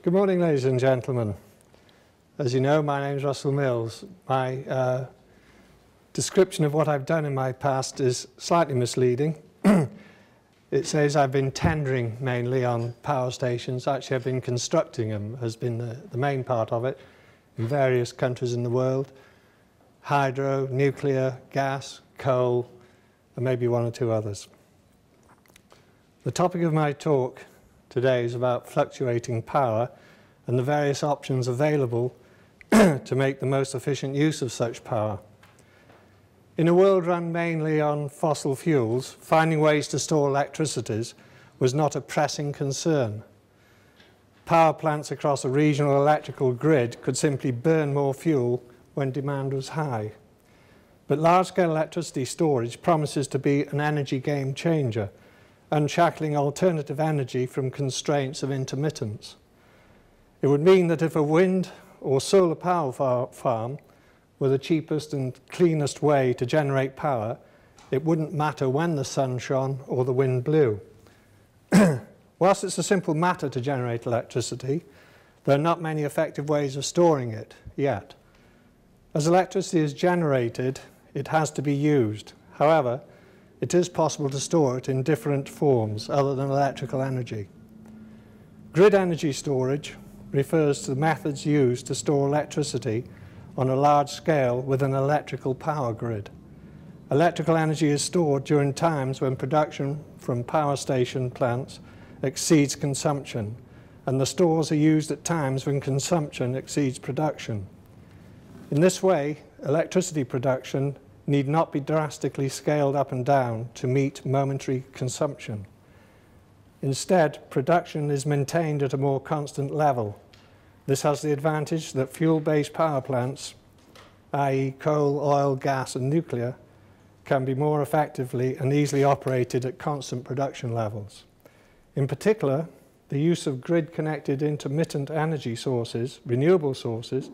Good morning, ladies and gentlemen. As you know, my name is Russell Mills. My description of what I've done in my past is slightly misleading. It says I've been tendering mainly on power stations. Actually, I've been constructing them, has been the main part of it, in various countries in the world. Hydro, nuclear, gas, coal, and maybe one or two others. The topic of my talk today is about fluctuating power and the various options available to make the most efficient use of such power. In a world run mainly on fossil fuels, finding ways to store electricity was not a pressing concern. Power plants across a regional electrical grid could simply burn more fuel when demand was high. But large-scale electricity storage promises to be an energy game changer, unshackling alternative energy from constraints of intermittence. It would mean that if a wind or solar power farm were the cheapest and cleanest way to generate power, it wouldn't matter when the sun shone or the wind blew. Whilst it's a simple matter to generate electricity, there are not many effective ways of storing it yet. As electricity is generated, it has to be used. However, it is possible to store it in different forms other than electrical energy. Grid energy storage refers to the methods used to store electricity on a large scale with an electrical power grid. Electrical energy is stored during times when production from power station plants exceeds consumption, and the stores are used at times when consumption exceeds production. In this way, electricity production need not be drastically scaled up and down to meet momentary consumption. Instead, production is maintained at a more constant level. This has the advantage that fuel-based power plants, i.e. coal, oil, gas and nuclear, can be more effectively and easily operated at constant production levels. In particular, the use of grid-connected intermittent energy sources, renewable sources,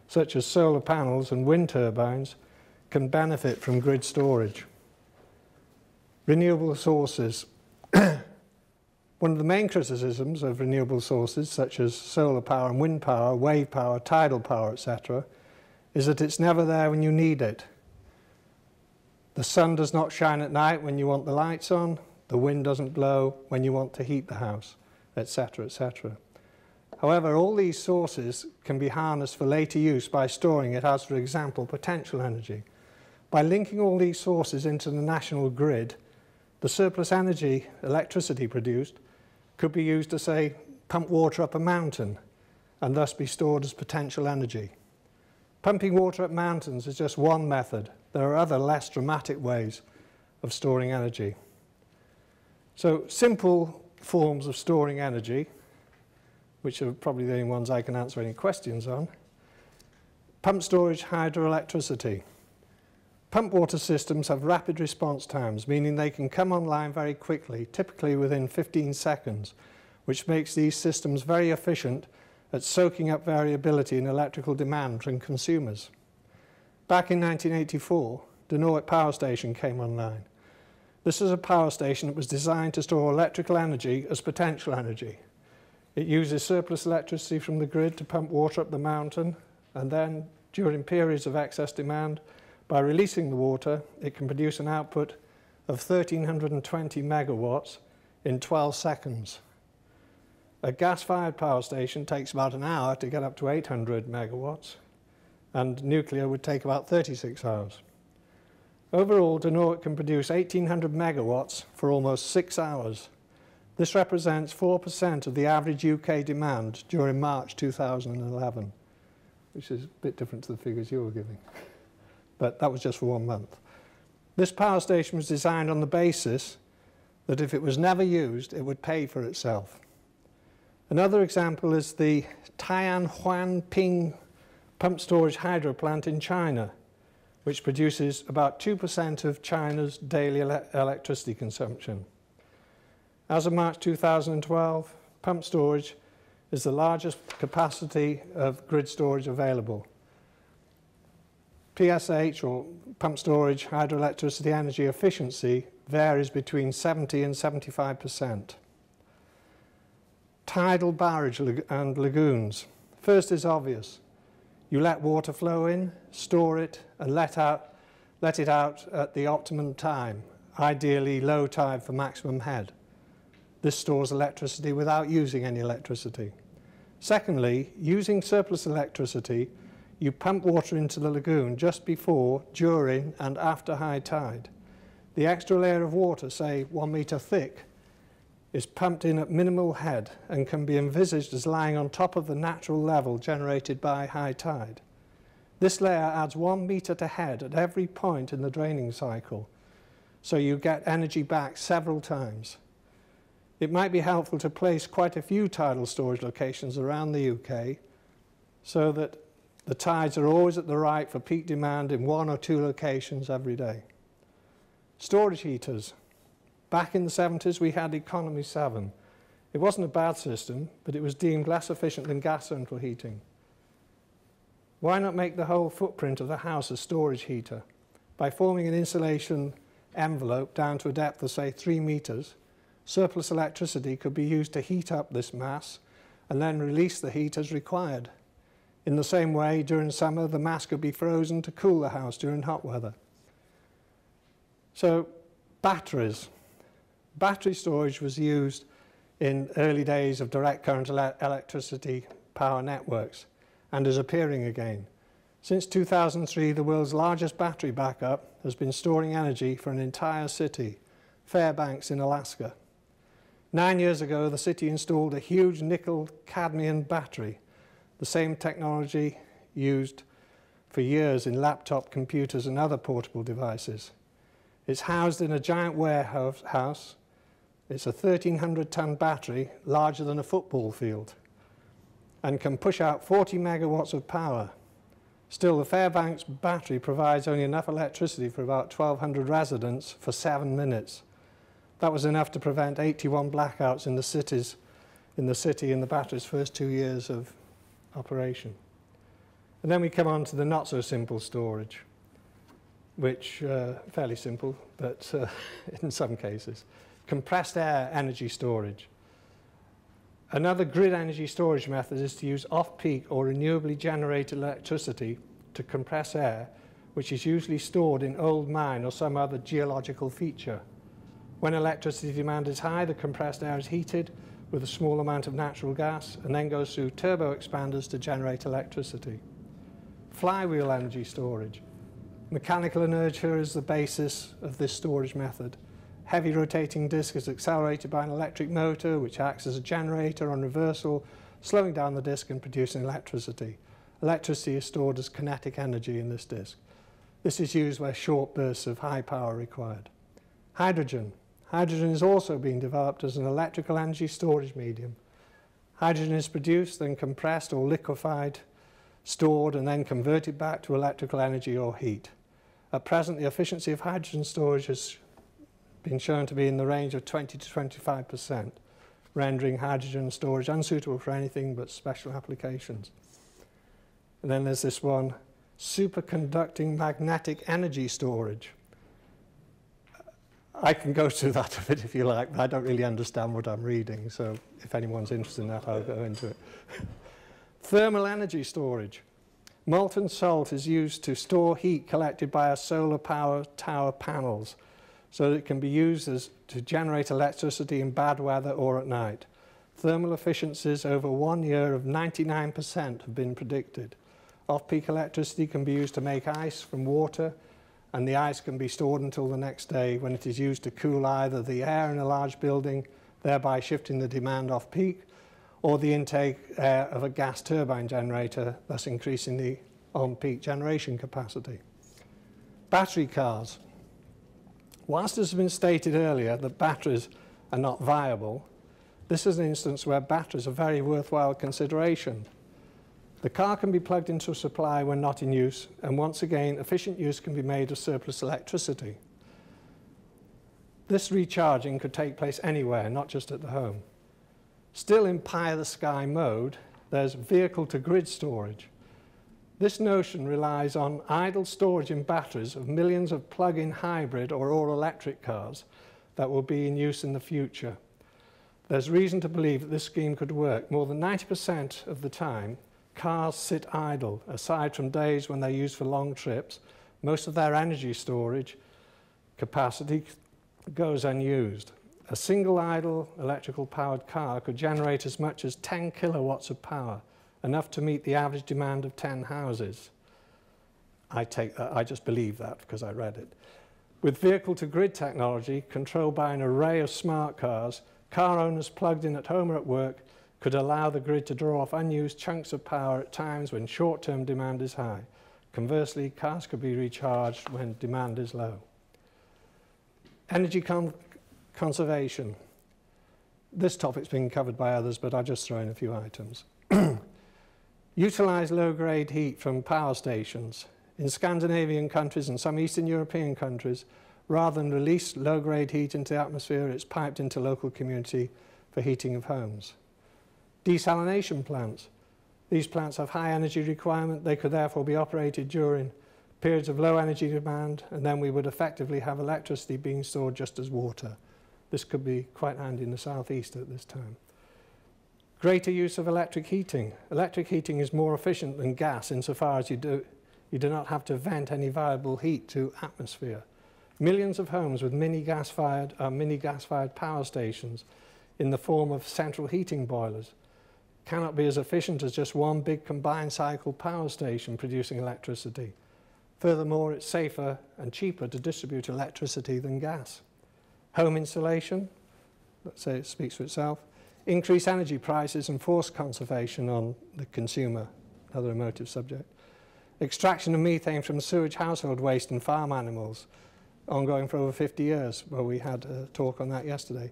such as solar panels and wind turbines, can benefit from grid storage. Renewable sources. One of the main criticisms of renewable sources, such as solar power and wind power, wave power, tidal power, etc., is that it's never there when you need it. The sun does not shine at night when you want the lights on, the wind doesn't blow when you want to heat the house, etc., etc. However, all these sources can be harnessed for later use by storing it as, for example, potential energy. By linking all these sources into the national grid, the surplus energy, electricity produced, could be used to, say, pump water up a mountain and thus be stored as potential energy. Pumping water up mountains is just one method. There are other less dramatic ways of storing energy. So simple forms of storing energy, which are probably the only ones I can answer any questions on. Pump storage hydroelectricity. Pump water systems have rapid response times, meaning they can come online very quickly, typically within 15 seconds, which makes these systems very efficient at soaking up variability in electrical demand from consumers. Back in 1984, the Norwich Power Station came online. This is a power station that was designed to store electrical energy as potential energy. It uses surplus electricity from the grid to pump water up the mountain, and then, during periods of excess demand, by releasing the water, it can produce an output of 1,320 megawatts in 12 seconds. A gas-fired power station takes about an hour to get up to 800 megawatts, and nuclear would take about 36 hours. Overall, Norwich can produce 1,800 megawatts for almost 6 hours. This represents 4% of the average UK demand during March 2011, which is a bit different to the figures you were giving. But that was just for 1 month. This power station was designed on the basis that if it was never used, it would pay for itself. Another example is the Tianhuanping pump storage hydro plant in China, which produces about 2% of China's daily electricity consumption. As of March 2012, pump storage is the largest capacity of grid storage available. PSH, or pump storage hydroelectricity energy efficiency, varies between 70 and 75%. Tidal barrage and lagoons. First is obvious. You let water flow in, store it, and let it out at the optimum time, ideally low tide for maximum head. This stores electricity without using any electricity. Secondly, using surplus electricity, you pump water into the lagoon just before, during, and after high tide. The extra layer of water, say 1 metre thick, is pumped in at minimal head and can be envisaged as lying on top of the natural level generated by high tide. This layer adds 1 metre to head at every point in the draining cycle, so you get energy back several times. It might be helpful to place quite a few tidal storage locations around the UK so that the tides are always at the right for peak demand in 1 or 2 locations every day. Storage heaters. Back in the 70s, we had Economy 7. It wasn't a bad system, but it was deemed less efficient than gas central heating. Why not make the whole footprint of the house a storage heater? By forming an insulation envelope down to a depth of, say, 3 meters, surplus electricity could be used to heat up this mass and then release the heat as required. In the same way, during summer, the mass could be frozen to cool the house during hot weather. So, batteries. Battery storage was used in early days of direct current electricity power networks and is appearing again. Since 2003, the world's largest battery backup has been storing energy for an entire city, Fairbanks in Alaska. 9 years ago, the city installed a huge nickel-cadmium battery, the same technology used for years in laptop computers and other portable devices. It's housed in a giant warehouse. It's a 1,300-ton battery, larger than a football field, and can push out 40 megawatts of power. Still, the Fairbanks battery provides only enough electricity for about 1,200 residents for 7 minutes. That was enough to prevent 81 blackouts in the city in the battery's first 2 years of operation. And then we come on to the not-so-simple storage, which fairly simple, but in some cases. Compressed air energy storage. Another grid energy storage method is to use off-peak or renewably generated electricity to compress air, which is usually stored in old mine or some other geological feature. When electricity demand is high, the compressed air is heated with a small amount of natural gas and then goes through turbo expanders to generate electricity. Flywheel energy storage. Mechanical inertia is the basis of this storage method. Heavy rotating disk is accelerated by an electric motor which acts as a generator on reversal, slowing down the disk and producing electricity. Electricity is stored as kinetic energy in this disk. This is used where short bursts of high power are required. Hydrogen. Hydrogen is also being developed as an electrical energy storage medium. Hydrogen is produced, then compressed or liquefied, stored and then converted back to electrical energy or heat. At present, the efficiency of hydrogen storage has been shown to be in the range of 20 to 25%, rendering hydrogen storage unsuitable for anything but special applications. And then there's this one, superconducting magnetic energy storage. I can go through that a bit if you like, but I don't really understand what I'm reading, so if anyone's interested in that, I'll go into it. Thermal energy storage. Molten salt is used to store heat collected by our solar power tower panels, so that it can be used to generate electricity in bad weather or at night. Thermal efficiencies over 1 year of 99% have been predicted. Off-peak electricity can be used to make ice from water, and the ice can be stored until the next day when it is used to cool either the air in a large building, thereby shifting the demand off-peak, or the intake air of a gas turbine generator, thus increasing the on-peak generation capacity. Battery cars. Whilst it has been stated earlier that batteries are not viable, this is an instance where batteries are very worthwhile consideration. The car can be plugged into a supply when not in use, and once again, efficient use can be made of surplus electricity. This recharging could take place anywhere, not just at the home. Still in pie-the-sky mode, there's vehicle-to-grid storage. This notion relies on idle storage in batteries of millions of plug-in hybrid or all-electric cars that will be in use in the future. There's reason to believe that this scheme could work. More than 90% of the time, cars sit idle. Aside from days when they're used for long trips, most of their energy storage capacity goes unused. A single idle electrical powered car could generate as much as 10 kilowatts of power, enough to meet the average demand of 10 houses. I just believe that because I read it. With vehicle-to-grid technology controlled by an array of smart cars, car owners plugged in at home or at work could allow the grid to draw off unused chunks of power at times when short-term demand is high. Conversely, cars could be recharged when demand is low. Energy conservation. This topic's been covered by others, but I'll just throw in a few items. Utilize low-grade heat from power stations. In Scandinavian countries and some Eastern European countries, rather than release low-grade heat into the atmosphere, it's piped into local community for heating of homes. Desalination plants. These plants have high energy requirement. They could therefore be operated during periods of low energy demand, and then we would effectively have electricity being stored just as water. This could be quite handy in the southeast at this time. Greater use of electric heating. Electric heating is more efficient than gas insofar as you do not have to vent any viable heat to atmosphere. Millions of homes with mini gas-fired power stations in the form of central heating boilers cannot be as efficient as just one big combined cycle power station producing electricity. Furthermore, it's safer and cheaper to distribute electricity than gas. Home insulation, let's say it speaks for itself. Increase energy prices and force conservation on the consumer, another emotive subject. Extraction of methane from sewage, household waste and farm animals, ongoing for over 50 years. Well, we had a talk on that yesterday.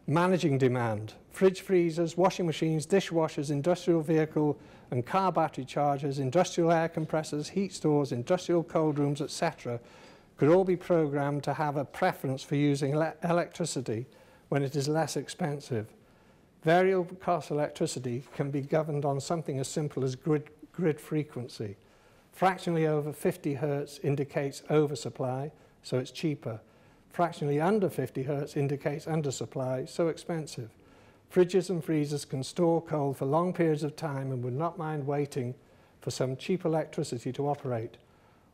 Managing demand. Fridge freezers, washing machines, dishwashers, industrial vehicle and car battery chargers, industrial air compressors, heat stores, industrial cold rooms, etc. could all be programmed to have a preference for using electricity when it is less expensive. Variable cost electricity can be governed on something as simple as grid frequency. Fractionally over 50 Hertz indicates oversupply, so it's cheaper. Fractionally under 50 Hertz indicates undersupply, so expensive. Fridges and freezers can store cold for long periods of time and would not mind waiting for some cheap electricity to operate.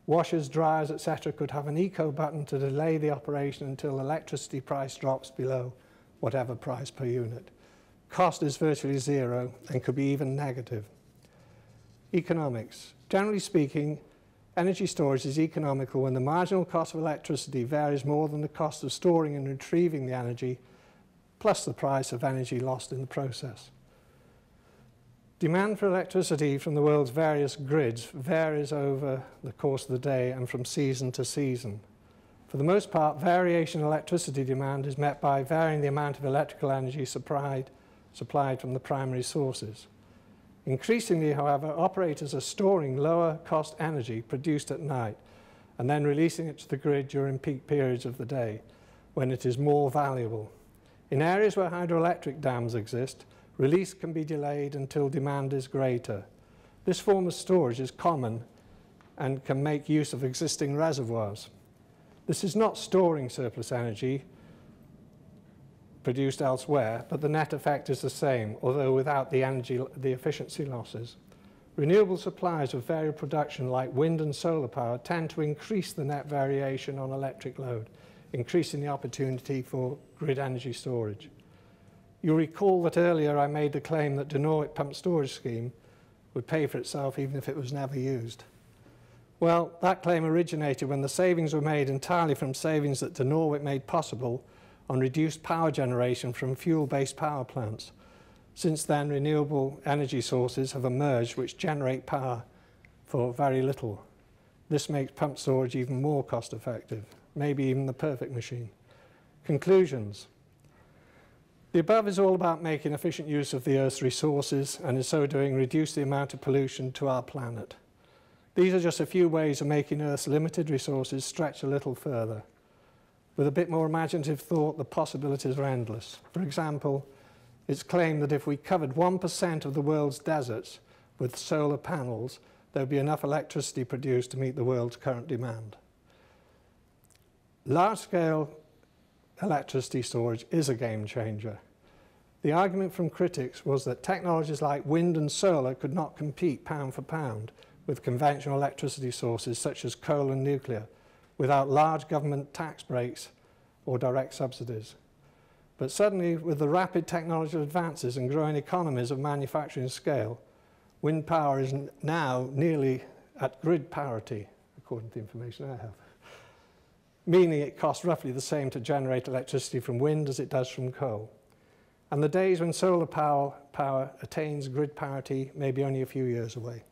Washers, dryers, etc. could have an eco button to delay the operation until electricity price drops below whatever price per unit. Cost is virtually zero and could be even negative. Economics. Generally speaking, energy storage is economical when the marginal cost of electricity varies more than the cost of storing and retrieving the energy, plus the price of energy lost in the process. Demand for electricity from the world's various grids varies over the course of the day and from season to season. For the most part, variation in electricity demand is met by varying the amount of electrical energy supplied from the primary sources. Increasingly, however, operators are storing lower cost energy produced at night and then releasing it to the grid during peak periods of the day when it is more valuable. In areas where hydroelectric dams exist, release can be delayed until demand is greater. This form of storage is common and can make use of existing reservoirs. This is not storing surplus energy produced elsewhere, but the net effect is the same, although without the efficiency losses. Renewable supplies of variable production like wind and solar power tend to increase the net variation on electric load, increasing the opportunity for grid energy storage. You'll recall that earlier I made the claim that Denorwick Pump Storage Scheme would pay for itself even if it was never used. Well, that claim originated when the savings were made entirely from savings that Denorwick made possible on reduced power generation from fuel-based power plants. Since then, renewable energy sources have emerged which generate power for very little. This makes pump storage even more cost-effective, maybe even the perfect machine. Conclusions. The above is all about making efficient use of the Earth's resources and in so doing reduce the amount of pollution to our planet. These are just a few ways of making Earth's limited resources stretch a little further. With a bit more imaginative thought, the possibilities are endless. For example, it's claimed that if we covered 1% of the world's deserts with solar panels, there would be enough electricity produced to meet the world's current demand. Large-scale electricity storage is a game changer. The argument from critics was that technologies like wind and solar could not compete pound for pound with conventional electricity sources such as coal and nuclear without large government tax breaks or direct subsidies. But suddenly, with the rapid technological advances and growing economies of manufacturing scale, wind power is now nearly at grid parity, according to the information I have, meaning it costs roughly the same to generate electricity from wind as it does from coal. And the days when solar power attains grid parity may be only a few years away.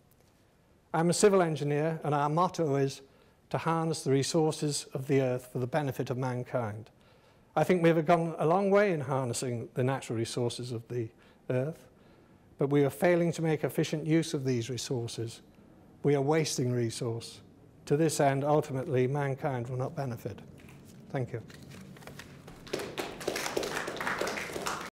I'm a civil engineer, and our motto is to harness the resources of the earth for the benefit of mankind. I think we have gone a long way in harnessing the natural resources of the earth, but we are failing to make efficient use of these resources. We are wasting resource. To this end, ultimately, mankind will not benefit. Thank you.